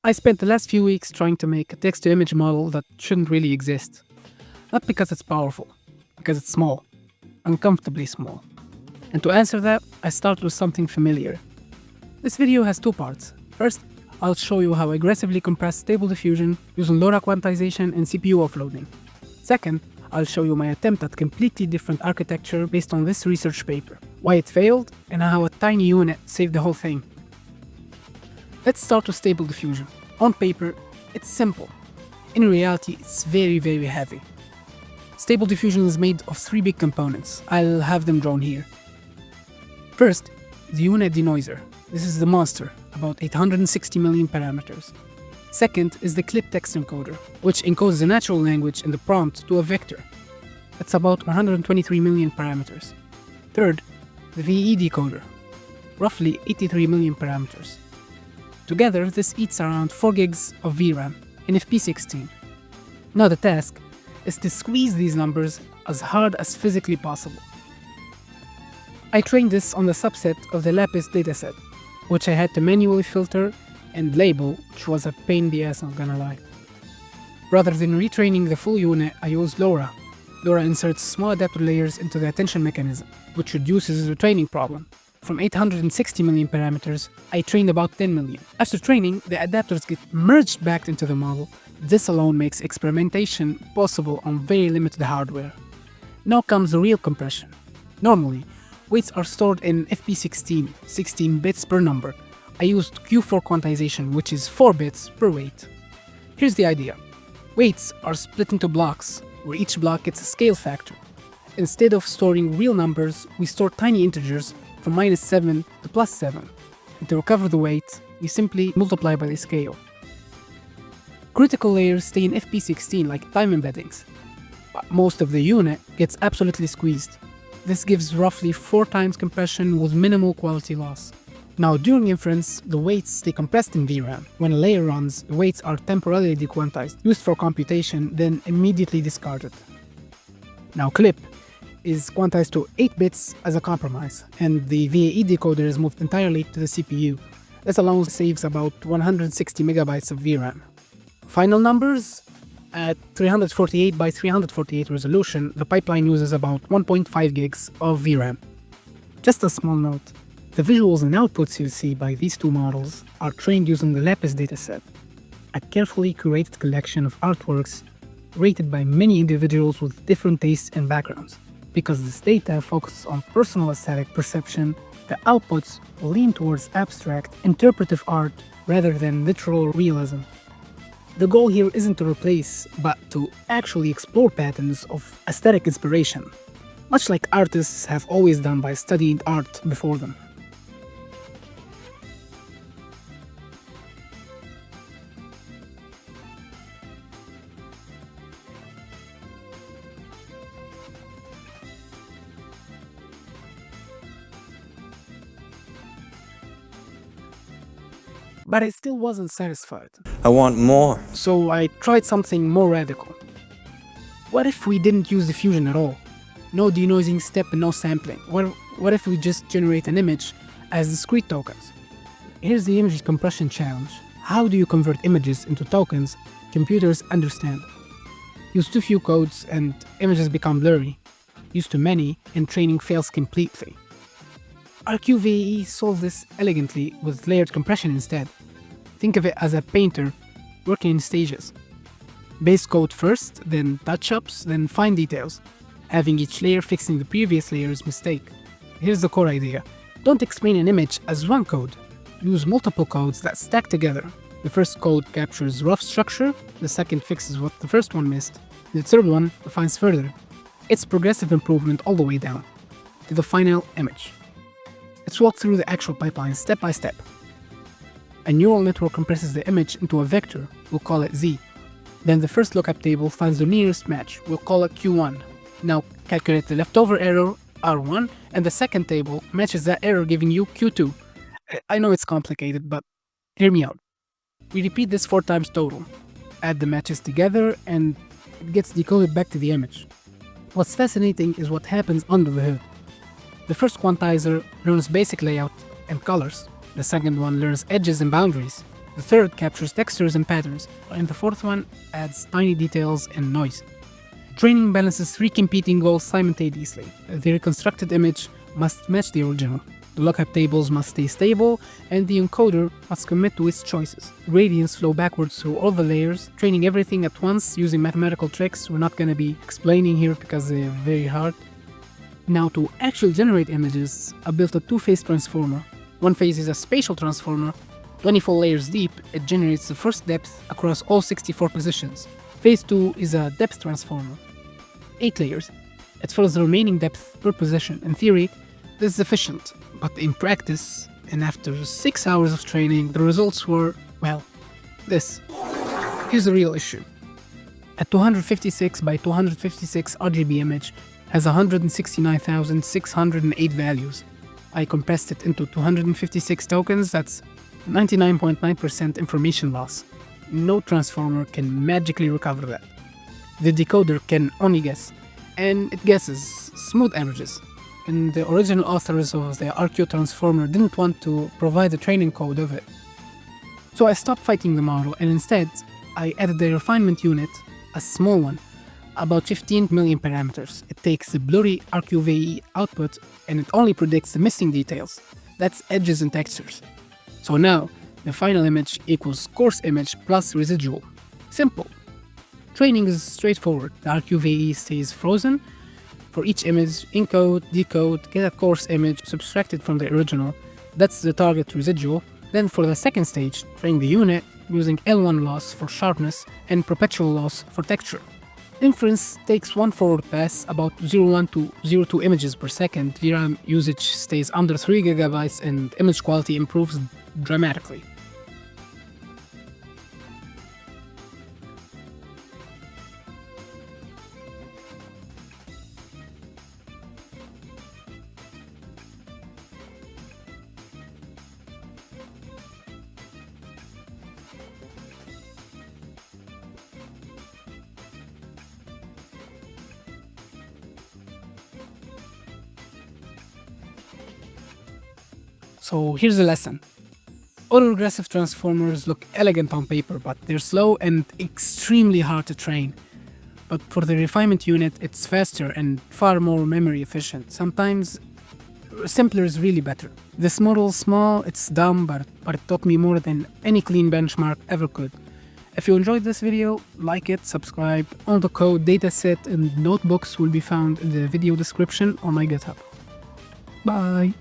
I spent the last few weeks trying to make a text-to-image model that shouldn't really exist. Not because it's powerful, because it's small, uncomfortably small. And to answer that, I start with something familiar. This video has two parts. First, I'll show you how I aggressively compress Stable Diffusion using LoRA quantization and CPU offloading. Second, I'll show you my attempt at completely different architecture based on this research paper, why it failed, and how a tiny UNet saved the whole thing. Let's start with Stable Diffusion. On paper, it's simple. In reality, it's very heavy. Stable Diffusion is made of three big components. I'll have them drawn here. First, the UNet denoiser. This is the monster, about 860 million parameters. Second is the clip text encoder, which encodes the natural language in the prompt to a vector. That's about 123 million parameters. Third, the VAE decoder, roughly 83 million parameters. Together, this eats around 4 gigs of VRAM in FP16. Now the task is to squeeze these numbers as hard as physically possible. I trained this on the subset of the LAPIS dataset, which I had to manually filter and label, which was a pain in the ass, not gonna lie. Rather than retraining the full UNet, I used LoRA. LoRA inserts small adapter layers into the attention mechanism, which reduces the training problem. From 860 million parameters, I trained about 10 million. After training, the adapters get merged back into the model. This alone makes experimentation possible on very limited hardware. Now comes the real compression. Normally, weights are stored in FP16, 16 bits per number. I used Q4 quantization, which is 4 bits per weight. Here's the idea. Weights are split into blocks, where each block gets a scale factor. Instead of storing real numbers, we store tiny integers from -7 to +7. And to recover the weight, we simply multiply by the scale. Critical layers stay in FP16 like time embeddings, but most of the UNet gets absolutely squeezed. This gives roughly 4 times compression with minimal quality loss. Now during inference, the weights stay compressed in VRAM. When a layer runs, the weights are temporarily dequantized, used for computation, then immediately discarded. Now clip is quantized to 8 bits as a compromise, and the VAE decoder is moved entirely to the CPU. This alone saves about 160 megabytes of VRAM. Final numbers? At 348 by 348 resolution, the pipeline uses about 1.5 gigs of VRAM. Just a small note, the visuals and outputs you see by these two models are trained using the LAPIS dataset, a carefully curated collection of artworks rated by many individuals with different tastes and backgrounds. Because this data focuses on personal aesthetic perception, the outputs lean towards abstract, interpretive art rather than literal realism. The goal here isn't to replace, but to actually explore patterns of aesthetic inspiration, much like artists have always done by studying art before them. But I still wasn't satisfied. I want more. So I tried something more radical. What if we didn't use diffusion at all? No denoising step and no sampling. What if we just generate an image as discrete tokens? Here's the image compression challenge. How do you convert images into tokens computers understand? Use too few codes and images become blurry. Use too many and training fails completely. RQVAE solves this elegantly with layered compression instead. Think of it as a painter working in stages. Base code first, then touch-ups, then fine details, having each layer fixing the previous layer's mistake. Here's the core idea. Don't explain an image as one code. Use multiple codes that stack together. The first code captures rough structure, the second fixes what the first one missed, the third one refines further. It's progressive improvement all the way down to the final image. Let's walk through the actual pipeline step by step. A neural network compresses the image into a vector, we'll call it Z. Then the first lookup table finds the nearest match, we'll call it Q1. Now calculate the leftover error, R1, and the second table matches that error, giving you Q2. I know it's complicated, but hear me out. We repeat this 4 times total. Add the matches together and it gets decoded back to the image. What's fascinating is what happens under the hood. The first quantizer learns basic layout and colors. The second one learns edges and boundaries. The third captures textures and patterns, and the fourth one adds tiny details and noise. Training balances three competing goals simultaneously. The reconstructed image must match the original. The lookup tables must stay stable, and the encoder must commit to its choices. Gradients flow backwards through all the layers, training everything at once using mathematical tricks we're not going to be explaining here because they're very hard. Now, to actually generate images, I built a two-phase transformer. One phase is a spatial transformer. 24 layers deep, it generates the first depth across all 64 positions. Phase 2 is a depth transformer. 8 layers. It fills the remaining depth per position. In theory, this is efficient, but in practice, and after 6 hours of training, the results were, well, this. Here's the real issue. A 256 by 256 RGB image has 169,608 values. I compressed it into 256 tokens, that's 99.9% information loss. No transformer can magically recover that. The decoder can only guess, and it guesses smooth averages. And the original authors of the RQ transformer didn't want to provide the training code of it. So I stopped fighting the model, and instead I added the refinement unit, a small one, about 15 million parameters. It takes the blurry RQ VAE output and it only predicts the missing details. That's edges and textures. So now, the final image equals coarse image plus residual. Simple. Training is straightforward. The RQ VAE stays frozen. For each image, encode, decode, get a coarse image subtracted from the original. That's the target residual. Then for the second stage, train the UNet using L1 loss for sharpness and perpetual loss for texture. Inference takes one forward pass, about 0.1 to 0.2 images per second. VRAM usage stays under 3 GB and image quality improves dramatically. So here's the lesson. Autoregressive transformers look elegant on paper, but they're slow and extremely hard to train. But for the refinement unit, it's faster and far more memory efficient. Sometimes simpler is really better. This model is small, it's dumb, but it taught me more than any clean benchmark ever could. If you enjoyed this video, like it, subscribe. All the code, dataset, and notebooks will be found in the video description on my GitHub. Bye!